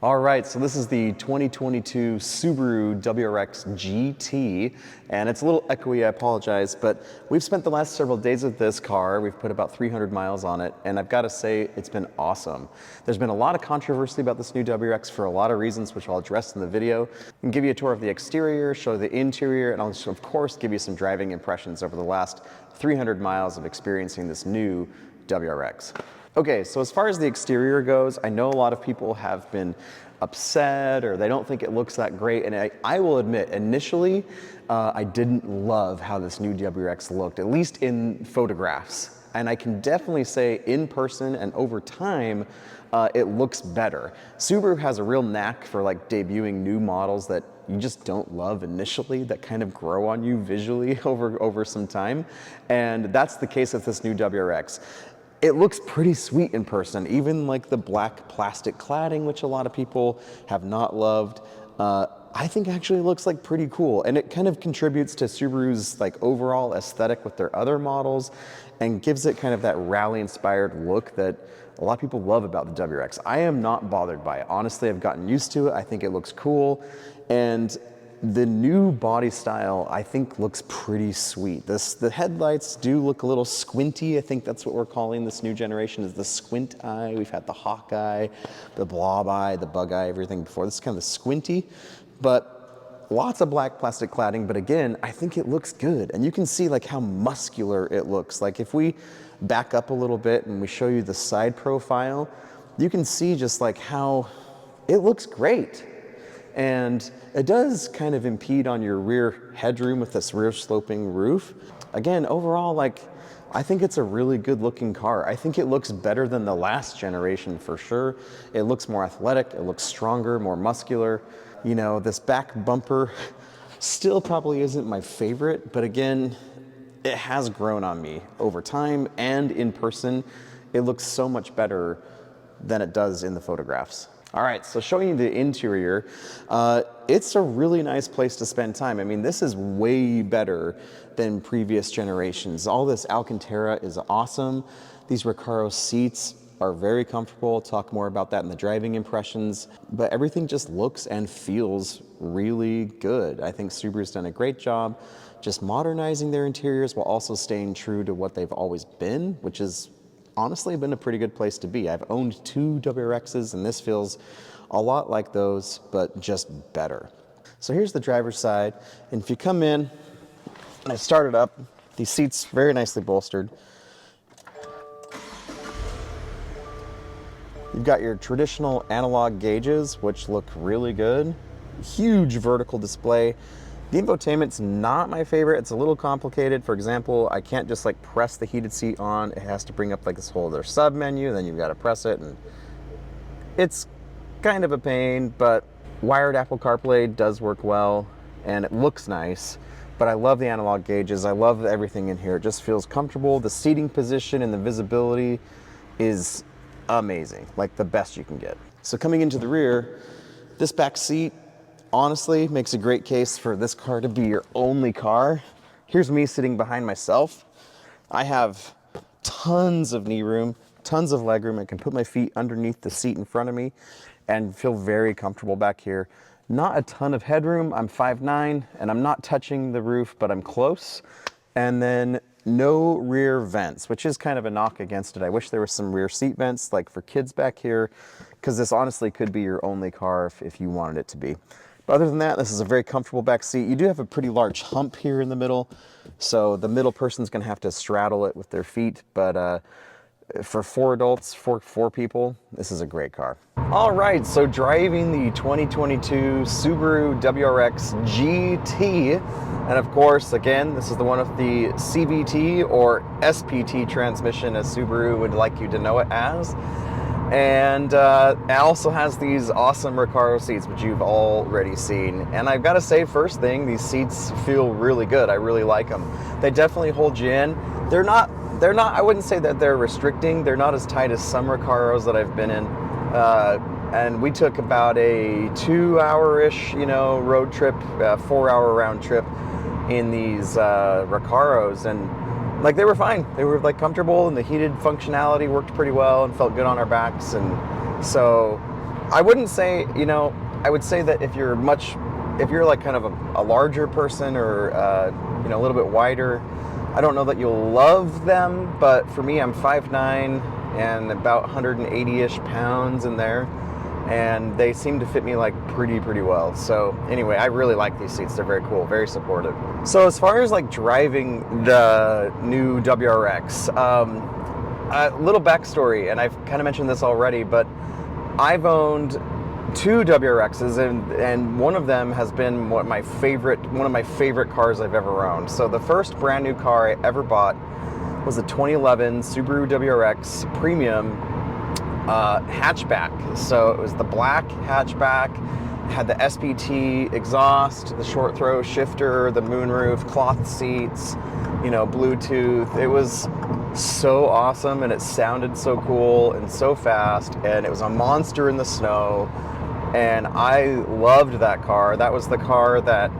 All right, so this is the 2022 Subaru WRX GT, and it's a little echoey, I apologize, but we've spent the last several days with this car. We've put about 300 miles on it, and I've got to say, it's been awesome. There's been a lot of controversy about this new WRX for a lot of reasons, which I'll address in the video. And give you a tour of the exterior, show the interior, and I'll, of course, give you some driving impressions over the last 300 miles of experiencing this new WRX. Okay, so as far as the exterior goes, I know a lot of people have been upset or they don't think it looks that great, and I will admit, initially, I didn't love how this new WRX looked, at least in photographs. And I can definitely say in person and over time, it looks better. Subaru has a real knack for like debuting new models that you just don't love initially, that kind of grow on you visually over some time. And that's the case with this new WRX. It looks pretty sweet in person, even like the black plastic cladding, which a lot of people have not loved. I think actually looks like pretty cool, and it kind of contributes to Subaru's like overall aesthetic with their other models and gives it kind of that rally-inspired look that a lot of people love about the WRX. I am not bothered by it. Honestly, I've gotten used to it. I think it looks cool, and the new body style, I think, looks pretty sweet. The headlights do look a little squinty. I think that's what we're calling this new generation, is the squint eye. We've had the hawk eye, the blob eye, the bug eye, everything before. This is kind of the squinty, but lots of black plastic cladding. But again, I think it looks good. And you can see like how muscular it looks. Like if we back up a little bit and we show you the side profile, you can see just like how it looks great. And it does kind of impede on your rear headroom with this rear sloping roof. Again, overall, like, I think it's a really good looking car. I think it looks better than the last generation for sure. It looks more athletic, it looks stronger, more muscular. You know, this back bumper still probably isn't my favorite, but again, it has grown on me over time and in person. It looks so much better than it does in the photographs. All right, so showing you the interior, it's a really nice place to spend time. I mean, this is way better than previous generations. All this Alcantara is awesome. These Recaro seats are very comfortable. I'll talk more about that in the driving impressions, but everything just looks and feels really good. I think Subaru's done a great job just modernizing their interiors while also staying true to what they've always been, which is honestly been a pretty good place to be. I've owned 2 WRXs and this feels a lot like those, but just better. So here's the driver's side. And if you come in, and I started up, these seats very nicely bolstered. You've got your traditional analog gauges, which look really good. Huge vertical display. The infotainment's not my favorite. It's a little complicated. For example, I can't just like press the heated seat on. It has to bring up like this whole other sub menu, then you've got to press it, and it's kind of a pain, but wired Apple CarPlay does work well and it looks nice. But I love the analog gauges. I love everything in here. It just feels comfortable. The seating position and the visibility is amazing, like the best you can get. So coming into the rear, this back seat honestly makes a great case for this car to be your only car. Here's me sitting behind myself. I have tons of knee room, tons of leg room. I can put my feet underneath the seat in front of me and feel very comfortable back here. Not a ton of headroom. I'm 5'9", and I'm not touching the roof, but I'm close. And then no rear vents, which is kind of a knock against it. I wish there was some rear seat vents like for kids back here, because this honestly could be your only car if you wanted it to be. But other than that, this is a very comfortable back seat. You do have a pretty large hump here in the middle, so the middle person's gonna have to straddle it with their feet, but for 4 adults, for 4 people, this is a great car. All right, so driving the 2022 Subaru WRX GT, and of course, again, this is the one with the CVT or SPT transmission, as Subaru would like you to know it as. And it also has these awesome Recaro seats, which you've already seen. And I've got to say, first thing, these seats feel really good. I really like them. They definitely hold you in. They're not, I wouldn't say that they're restricting. They're not as tight as some Recaros that I've been in. And we took about a 2-hour-ish, road trip, 4-hour round trip in these Recaros. And like, they were fine. They were like comfortable, and the heated functionality worked pretty well and felt good on our backs. And so I wouldn't say, you know, I would say that if you're like kind of a larger person or, you know, a little bit wider, I don't know that you'll love them, but for me, I'm 5'9" and about 180-ish pounds in there, and they seem to fit me like pretty well. So anyway, I really like these seats. They're very cool, very supportive. So as far as like driving the new WRX, a little backstory, and I've kind of mentioned this already, but I've owned 2 WRXs, and one of them has been one of my favorite cars I've ever owned. So the first brand new car I ever bought was a 2011 Subaru WRX Premium hatchback. So it was the black hatchback, had the SPT exhaust, the short throw shifter, the moonroof, cloth seats, you know, Bluetooth. It was so awesome, and it sounded so cool and so fast, and it was a monster in the snow, and I loved that car. That was the car that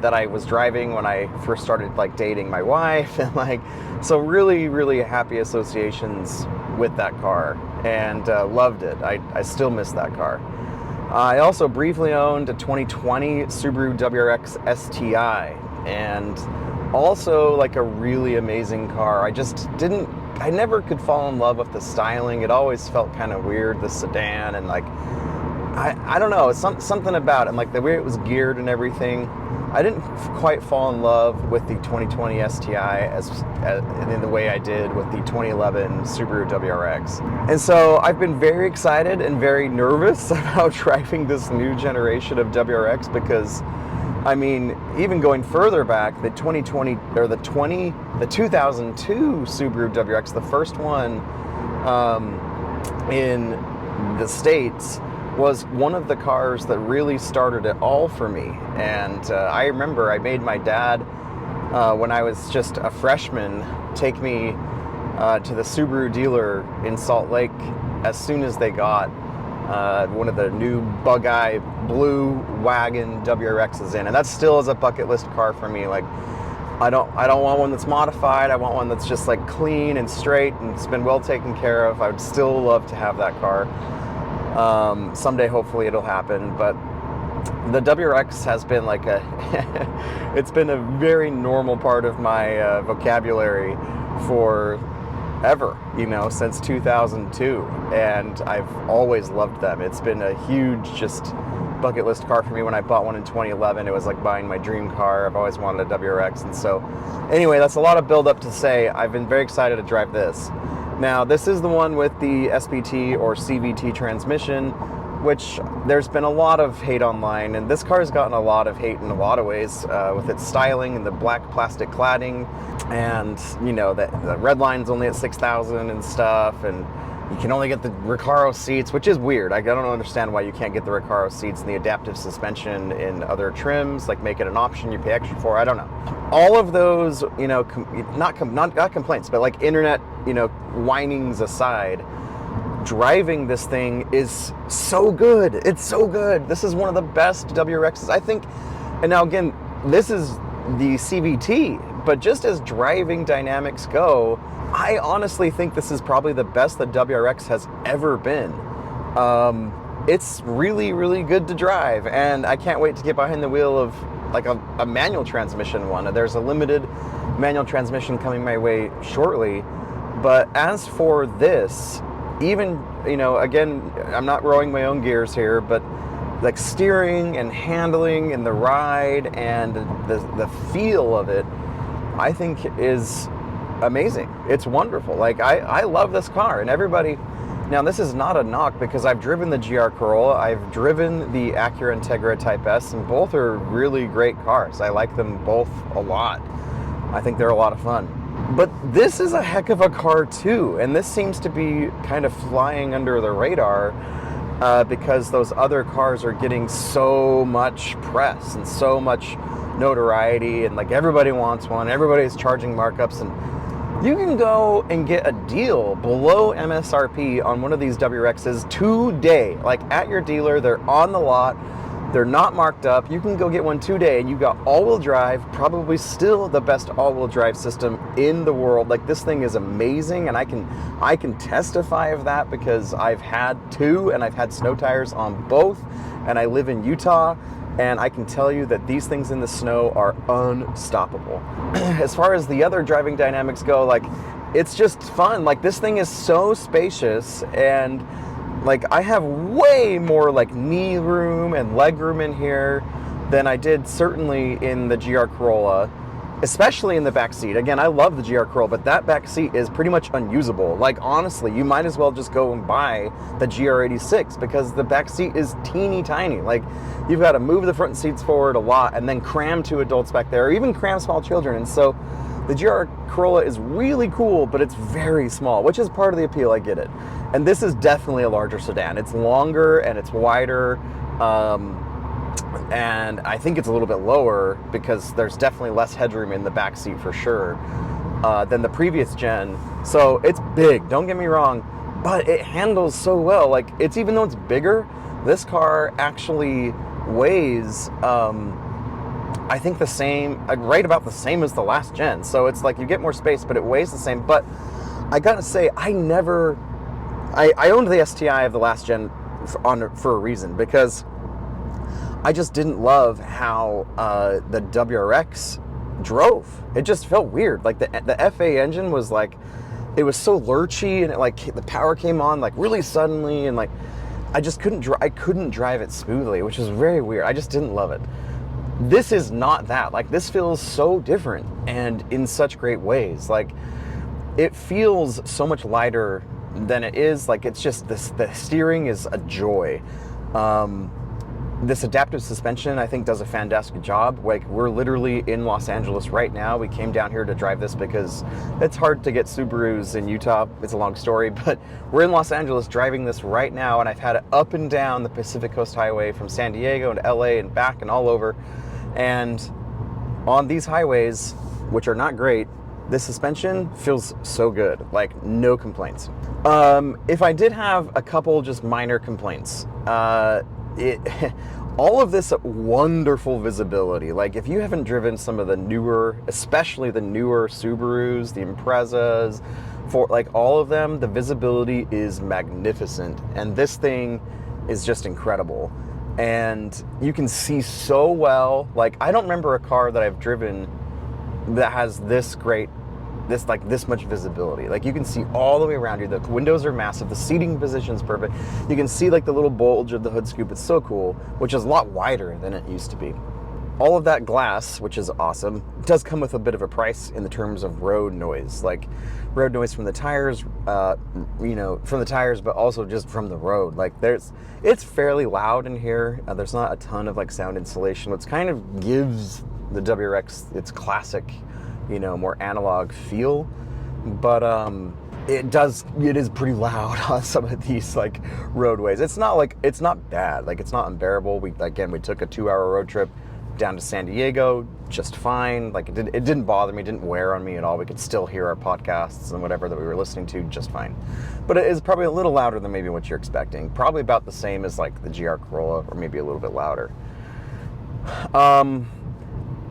that I was driving when I first started like dating my wife, and like, so really happy associations with that car, and loved it. I still miss that car. I also briefly owned a 2020 Subaru WRX STI, and also like a really amazing car. I never could fall in love with the styling. It always felt kind of weird, the sedan, and like, I don't know, something about it, and like the way it was geared and everything. I didn't quite fall in love with the 2020 STI as in the way I did with the 2011 Subaru WRX. And so I've been very excited and very nervous about driving this new generation of WRX, because I mean, even going further back, the 2002 Subaru WRX, the first one in the States, was one of the cars that really started it all for me. And I remember I made my dad, when I was just a freshman, take me to the Subaru dealer in Salt Lake as soon as they got one of the new bug-eye blue wagon WRXs in, and that still is a bucket list car for me. Like, I don't want one that's modified. I want one that's just like clean and straight and it's been well taken care of. I would still love to have that car. Someday, hopefully, it'll happen. But the WRX has been like it's been a very normal part of my vocabulary for ever, you know, since 2002, and I've always loved them. It's been a huge just bucket list car for me. When I bought one in 2011, it was like buying my dream car. I've always wanted a WRX, and so anyway, that's a lot of build up to say I've been very excited to drive this. Now, this is the one with the SPT or CVT transmission, which there's been a lot of hate online, and this car has gotten a lot of hate in a lot of ways with its styling and the black plastic cladding, and you know, the red line's only at 6,000 and stuff, and you can only get the Recaro seats, which is weird. I don't understand why you can't get the Recaro seats and the adaptive suspension in other trims, like make it an option you pay extra for. I don't know. All of those, you know, not complaints, but like internet, you know, whinings aside, driving this thing is so good. It's so good. This is one of the best WRXs, I think. And now again, this is the CVT, but just as driving dynamics go, I honestly think this is probably the best that WRX has ever been. It's really good to drive, and I can't wait to get behind the wheel of like a manual transmission one. There's a limited manual transmission coming my way shortly, but as for this, even, you know, again, I'm not rowing my own gears here, but like steering and handling and the ride and the feel of it, I think is amazing. It's wonderful. Like, I love this car, and everybody, now this is not a knock because I've driven the GR Corolla, I've driven the Acura Integra Type S, and both are really great cars. I like them both a lot. I think they're a lot of fun. But this is a heck of a car too, and this seems to be kind of flying under the radar because those other cars are getting so much press and so much notoriety, and like everybody wants one, everybody's charging markups, and you can go and get a deal below MSRP on one of these WRXs today, like at your dealer. They're on the lot. They're not marked up. You can go get one today and you got all-wheel drive, probably still the best all-wheel drive system in the world. Like, this thing is amazing, and I can testify of that because I've had two and I've had snow tires on both, and I live in Utah, and I can tell you that these things in the snow are unstoppable. As far as the other driving dynamics go, like, it's just fun. Like, this thing is so spacious, and like, I have way more like knee room and leg room in here than I did certainly in the GR Corolla, especially in the back seat. Again, I love the GR Corolla, but that back seat is pretty much unusable. Like, honestly, you might as well just go and buy the GR86 because the back seat is teeny tiny. Like, you've got to move the front seats forward a lot and then cram two adults back there, or even cram small children. And so the GR Corolla is really cool, but it's very small, which is part of the appeal. I get it. And this is definitely a larger sedan. It's longer and it's wider, and I think it's a little bit lower because there's definitely less headroom in the back seat for sure than the previous gen. So it's big, don't get me wrong, but it handles so well. Like, it's, even though it's bigger, this car actually weighs I think the same, right about the same as the last gen. So it's like you get more space, but it weighs the same. But I gotta say, I owned the STI of the last gen for a reason, because I just didn't love how the WRX drove. It just felt weird. Like, the FA engine was like, it was so lurchy, and it, like, the power came on like really suddenly, and like I just couldn't drive it smoothly, which is very weird. I just didn't love it. This is not that. Like, this feels so different and in such great ways. Like, it feels so much lighter than it is. Like, it's just this, the steering is a joy. This adaptive suspension, I think, does a fantastic job. Like, we're literally in Los Angeles right now. We came down here to drive this because it's hard to get Subarus in Utah. It's a long story, but we're in Los Angeles driving this right now, and I've had it up and down the Pacific Coast Highway from San Diego to LA and back and all over. And on these highways, which are not great, this suspension feels so good. Like, no complaints. If I did have a couple just minor complaints, all of this wonderful visibility. Like, if you haven't driven some of the newer, especially the newer Subarus, the Imprezas, for like all of them, the visibility is magnificent, and this thing is just incredible. And you can see so well. Like, I don't remember a car that I've driven that has this great, this much visibility. Like, you can see all the way around you. The windows are massive. The seating position's perfect. You can see like the little bulge of the hood scoop. It's so cool, which is a lot wider than it used to be. All of that glass, which is awesome, does come with a bit of a price in the terms of road noise. Like, road noise from the tires, from the tires, but also just from the road. Like, it's fairly loud in here. There's not a ton of like sound insulation, which kind of gives the WRX its classic, more analog feel. But it is pretty loud on some of these like roadways. It's not bad. Like, it's not unbearable. We took a 2-hour road trip down to San Diego just fine. Like, it didn't bother me, didn't wear on me at all. We could still hear our podcasts and whatever that we were listening to just fine. But it is probably a little louder than maybe what you're expecting. Probably about the same as like the GR Corolla, or maybe a little bit louder.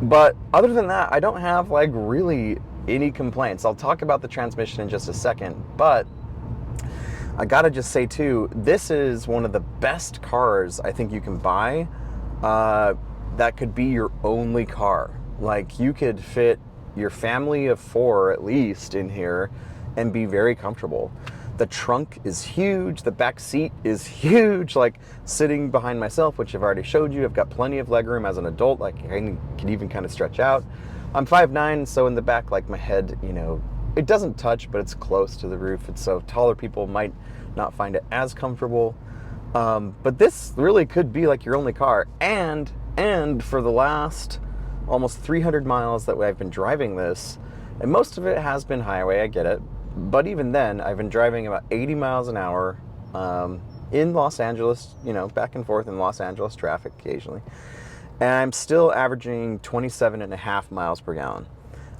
But other than that, I don't have like really any complaints. I'll talk about the transmission in just a second, but I gotta just say too, this is one of the best cars I think you can buy that could be your only car. Like, you could fit your family of 4 at least in here and be very comfortable. The trunk is huge, the back seat is huge. Like, sitting behind myself, which I've already showed you, I've got plenty of legroom as an adult. Like, I can even kind of stretch out. I'm 5'9", so in the back, like, my head, it doesn't touch, but it's close to the roof, and so taller people might not find it as comfortable. But this really could be like your only car. And for the last almost 300 miles that I've been driving this, and most of it has been highway, I get it, but even then, I've been driving about 80 miles an hour in Los Angeles, back and forth in Los Angeles traffic occasionally, and I'm still averaging 27.5 miles per gallon.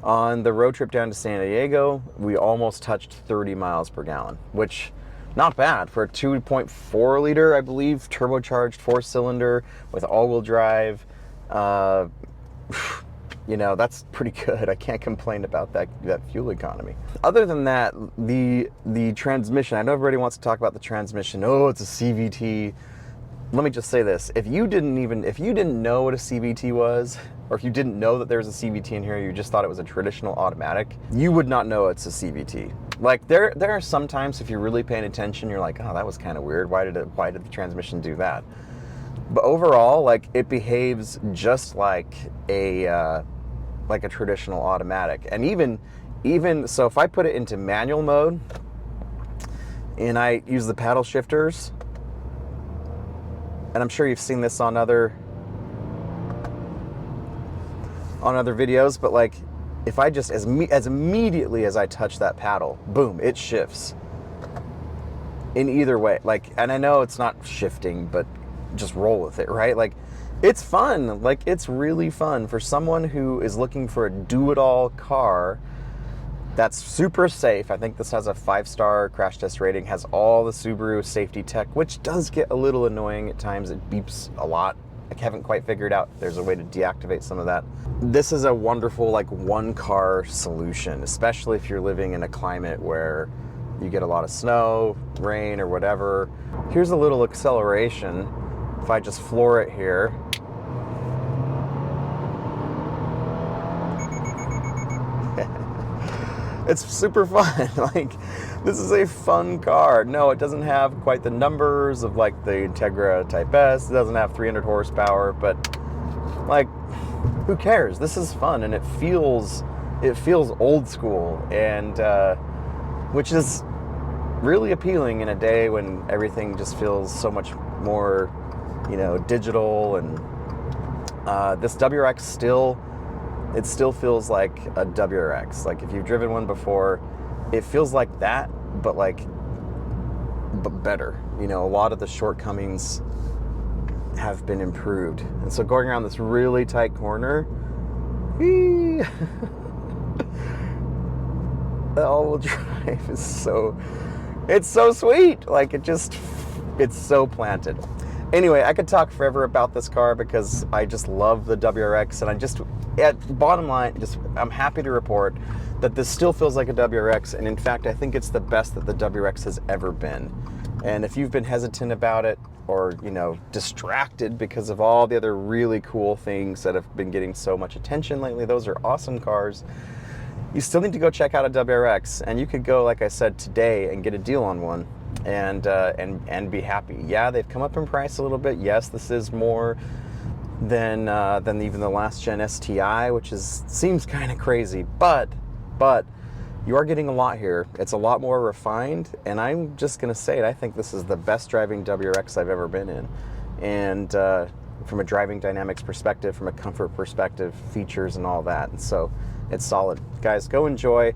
On the road trip down to San Diego, we almost touched 30 miles per gallon, which not bad for a 2.4 liter, I believe, turbocharged 4-cylinder with all-wheel drive. You know, that's pretty good. I can't complain about that fuel economy. Other than that, the transmission, I know everybody wants to talk about the transmission. Oh, it's a CVT. Let me just say this. If you didn't know what a CVT was, or if you didn't know that there was a CVT in here, you just thought it was a traditional automatic, you would not know it's a CVT. Like there are some times if you're really paying attention, you're like, oh, that was kind of weird. Why did the transmission do that? But overall, like, it behaves just like a traditional automatic. And even so, if I put it into manual mode and I use the paddle shifters, and I'm sure you've seen this on other videos, but like, if I just, as immediately as I touch that paddle, boom, it shifts in either way. Like, and I know it's not shifting, but just roll with it, right? Like, it's fun. Like, it's really fun for someone who is looking for a do-it-all car that's super safe. I think this has a 5-star crash test rating, has all the Subaru safety tech, which does get a little annoying at times. It beeps a lot. I haven't quite figured out if there's a way to deactivate some of that. This is a wonderful, like, one-car solution, especially if you're living in a climate where you get a lot of snow, rain, or whatever. Here's a little acceleration. If I just floor it here, it's super fun. Like, this is a fun car. No, it doesn't have quite the numbers of like the Integra Type S. It doesn't have 300 horsepower, but like, who cares? This is fun, and it feels old school, and which is really appealing in a day when everything just feels so much more, you know, digital. And this WRX still feels like a WRX. Like, if you've driven one before, it feels like that, but better. You know, a lot of the shortcomings have been improved. And so going around this really tight corner, the all-wheel drive is it's so sweet. Like, it's so planted. Anyway, I could talk forever about this car because I just love the WRX, and at bottom line, I'm happy to report that this still feels like a WRX, and in fact, I think it's the best that the WRX has ever been. And if you've been hesitant about it, or, you know, distracted because of all the other really cool things that have been getting so much attention lately, those are awesome cars. You still need to go check out a WRX, and you could go, like I said, today and get a deal on one. And be happy. Yeah, they've come up in price a little bit. Yes, this is more than even the last gen STI, which seems kind of crazy. But you are getting a lot here. It's a lot more refined, and I'm just gonna say it. I think this is the best driving WRX I've ever been in, and from a driving dynamics perspective, from a comfort perspective, features and all that. And so it's solid, guys. Go enjoy.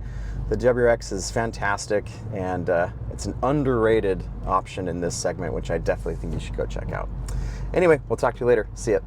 The WRX is fantastic, and it's an underrated option in this segment, which I definitely think you should go check out. Anyway, we'll talk to you later. See ya.